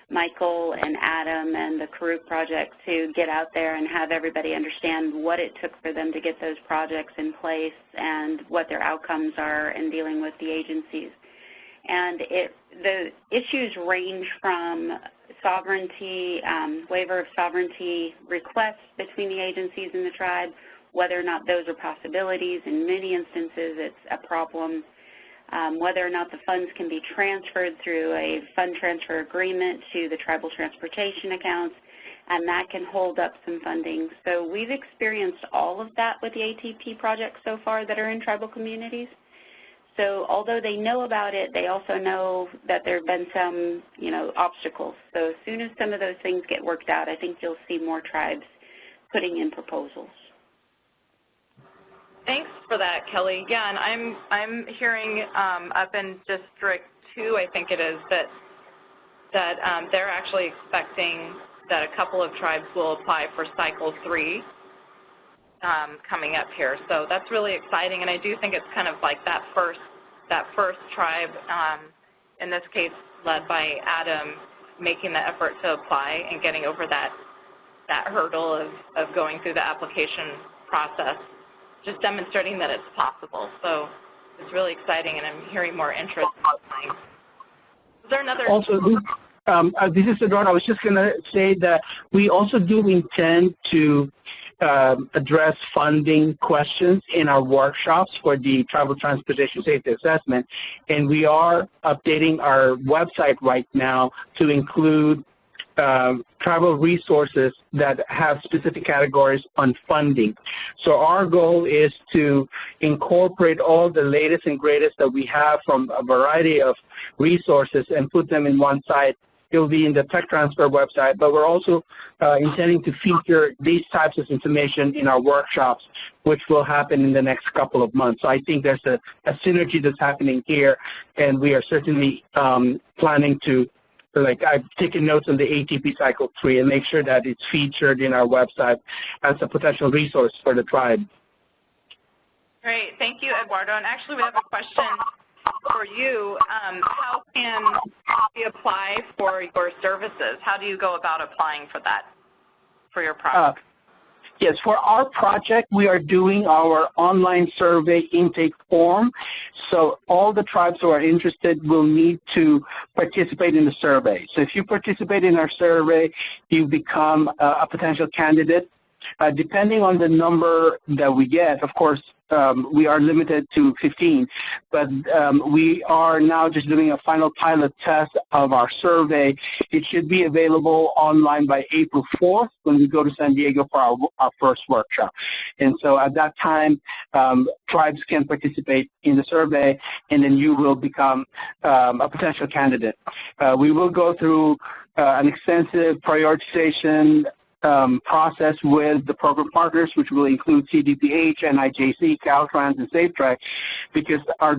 Michael and Adam and the Karuk project to get out there and have everybody understand what it took for them to get those projects in place and what their outcomes are in dealing with the agencies. And the issues range from sovereignty, waiver of sovereignty requests between the agencies and the tribe, whether or not those are possibilities. In many instances, it's a problem. Whether or not the funds can be transferred through a fund transfer agreement to the tribal transportation accounts, and that can hold up some funding. So we've experienced all of that with the ATP projects so far that are in tribal communities. So although they know about it, they also know that there have been some, you know, obstacles. So as soon as some of those things get worked out, I think you'll see more tribes putting in proposals. Thanks for that, Kelly. Yeah, and I'm hearing up in District 2, I think it is, that they're actually expecting that a couple of tribes will apply for Cycle 3 coming up here. So that's really exciting, and I do think it's kind of like that first tribe, in this case led by Adam, making the effort to apply and getting over that hurdle of going through the application process, just demonstrating that it's possible. So it's really exciting, and I'm hearing more interest in applying. Is there another? Also, This is Eduardo. I was just going to say that we also do intend to address funding questions in our workshops for the Travel Transportation Safety Assessment, and we are updating our website right now to include travel resources that have specific categories on funding. So our goal is to incorporate all the latest and greatest that we have from a variety of resources and put them in one site. It will be in the tech transfer website, but we're also intending to feature these types of information in our workshops, which will happen in the next couple of months. So I think there's a synergy that's happening here, and we are certainly planning to, like, I've taken notes on the ATP Cycle 3 and make sure that it's featured in our website as a potential resource for the tribe. Great. Thank you, Eduardo. And actually, we have a question for you. How can we apply for your services? How do you go about applying for that, for your project? Yes, for our project, we are doing our online survey intake form. So all the tribes who are interested will need to participate in the survey. So if you participate in our survey, you become a potential candidate. Depending on the number that we get, of course, we are limited to 15, but we are now just doing a final pilot test of our survey. It should be available online by April 4th when we go to San Diego for our first workshop. And so at that time, tribes can participate in the survey, and then you will become a potential candidate. We will go through an extensive prioritization process with the program partners, which will include CDPH, NIJC, Caltrans, and SafeTrack, because our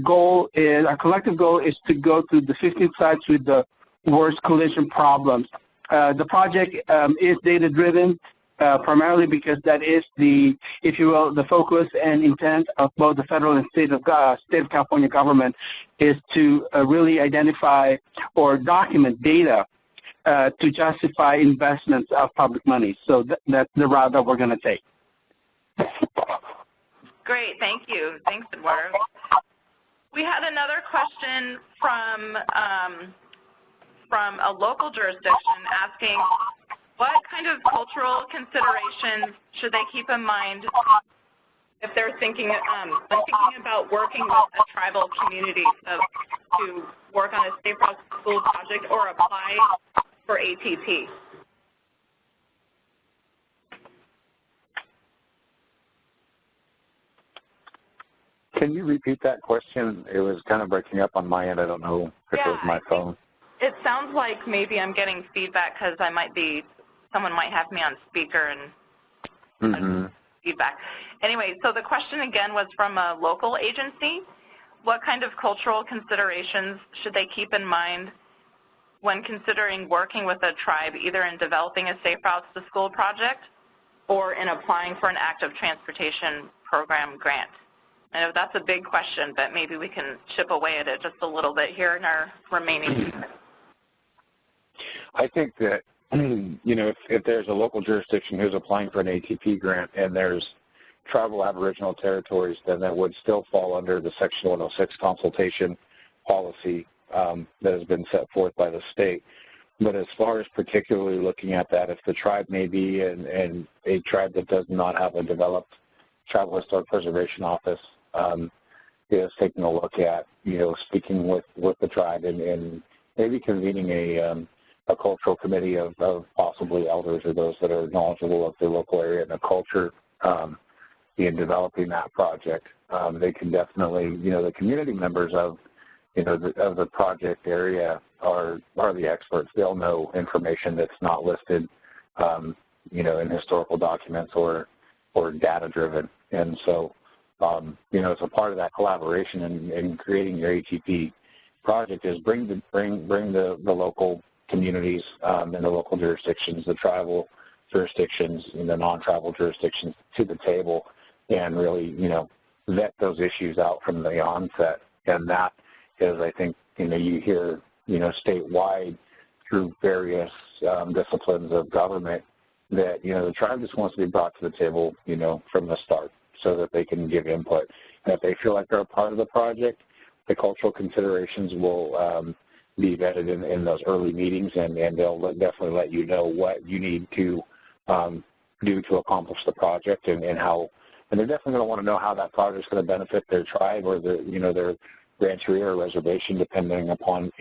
collective goal is to go to the 15 sites with the worst collision problems. The project is data-driven, primarily because that is the, if you will, the focus and intent of both the federal and state of California government is to really identify or document data to justify investments of public money. So that's the route that we're going to take. Great, thank you. Thanks, Eduardo. We had another question from a local jurisdiction asking what kind of cultural considerations should they keep in mind if they're thinking, when thinking about working with a tribal community to work on a safe route to school project or apply for ATP. Can you repeat that question? It was kind of breaking up on my end. I don't know if it was my phone. It sounds like maybe I'm getting feedback because someone might have me on speaker and feedback. Anyway, so the question again was from a local agency. What kind of cultural considerations should they keep in mind when considering working with a tribe, either in developing a Safe Routes to School project or in applying for an active transportation program grant? I know that's a big question, but maybe we can chip away at it just a little bit here in our remaining minutes. I think that, you know, if there's a local jurisdiction who's applying for an ATP grant and there's tribal Aboriginal territories, then that would still fall under the Section 106 consultation policy that has been set forth by the state. But as far as particularly looking at that, if the tribe may be in a tribe that does not have a developed tribal historic preservation office, is taking a look at, you know, speaking with the tribe and maybe convening a cultural committee of possibly elders or those that are knowledgeable of the local area and the culture in developing that project. They can definitely, you know, the community members of the project area are the experts. They'll know information that's not listed, you know, in historical documents or data-driven. And so, you know, it's a part of that collaboration in creating your ATP project is bring the local communities and the local jurisdictions, the tribal jurisdictions and the non-tribal jurisdictions to the table and really, you know, vet those issues out from the onset. And that is, I think, you know, you hear, you know, statewide through various disciplines of government that, you know, the tribe just wants to be brought to the table, you know, from the start so that they can give input. And if they feel like they're a part of the project, the cultural considerations will be vetted in those early meetings, and they'll definitely let you know what you need to do to accomplish the project and how. And they're definitely going to want to know how that project is going to benefit their tribe or their rancheria or reservation, depending upon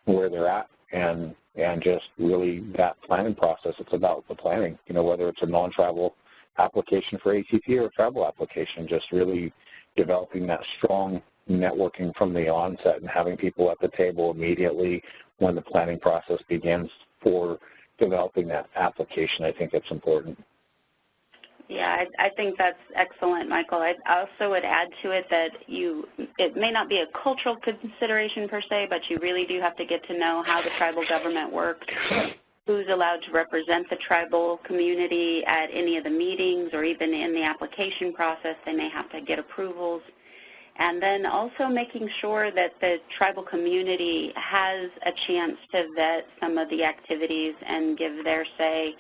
where they're at, and just really that planning process. It's about the planning, whether it's a non-tribal application for ATP or a tribal application, just really developing that strong networking from the onset and having people at the table immediately when the planning process begins for developing that application. I think it's important. Yeah, I think that's excellent, Michael. I also would add to it that it may not be a cultural consideration per se, but you really do have to get to know how the tribal government works, who's allowed to represent the tribal community at any of the meetings or even in the application process. They may have to get approvals. And then also making sure that the tribal community has a chance to vet some of the activities and give their say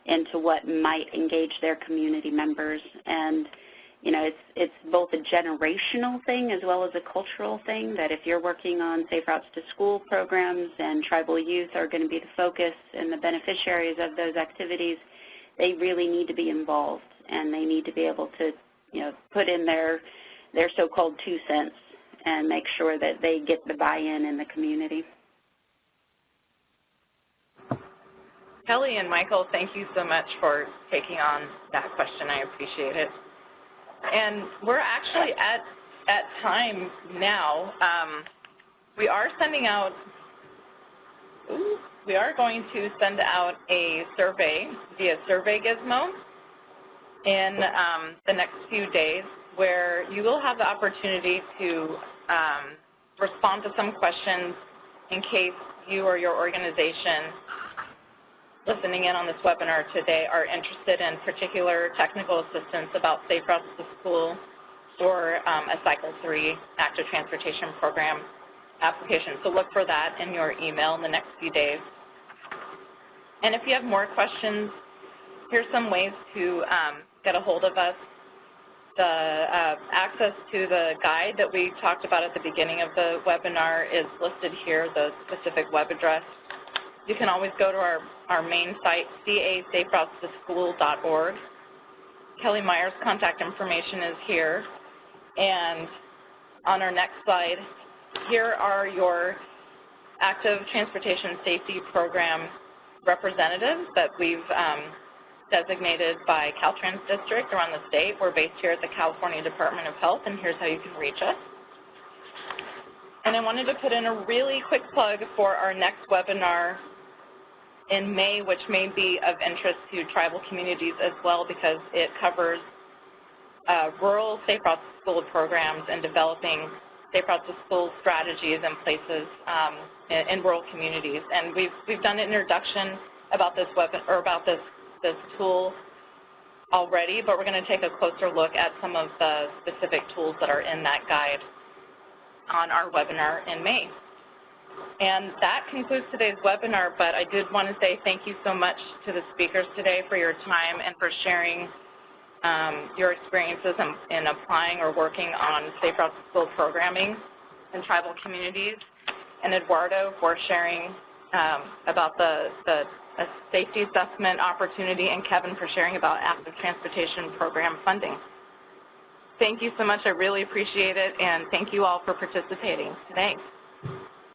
into what might engage their community members. And, it's both a generational thing as well as a cultural thing, that if you're working on Safe Routes to School programs and tribal youth are going to be the focus and the beneficiaries of those activities, they really need to be involved, and they need to be able to, put in their so-called 2 cents and make sure that they get the buy-in in the community. Kelly and Michael, thank you so much for taking on that question. I appreciate it. And we're actually at time now. We are going to send out a survey via Survey Gizmo in the next few days, where you will have the opportunity to respond to some questions in case you or your organization listening in on this webinar today are interested in particular technical assistance about Safe Routes to School or a Cycle 3 Active Transportation Program application. So look for that in your email in the next few days. And if you have more questions, here's some ways to get a hold of us. The access to the guide that we talked about at the beginning of the webinar is listed here, the specific web address. You can always go to our main site, casaferoutestoSchool.org. Kelly Myers' contact information is here. And on our next slide, here are your Active Transportation Safety Program representatives that we've designated by Caltrans District around the state. We're based here at the California Department of Health, and here's how you can reach us. And I wanted to put in a really quick plug for our next webinar in May, which may be of interest to tribal communities as well, because it covers rural Safe Routes to School programs and developing Safe Routes to School strategies in places in rural communities. And we've done an introduction about this this tool already, but we're going to take a closer look at some of the specific tools that are in that guide on our webinar in May. And that concludes today's webinar, but I did want to say thank you so much to the speakers today for your time and for sharing your experiences in applying or working on Safe Routes to School programming in tribal communities, and Eduardo for sharing about the safety assessment opportunity, and Kevin for sharing about Active Transportation Program funding. Thank you so much. I really appreciate it, and thank you all for participating today.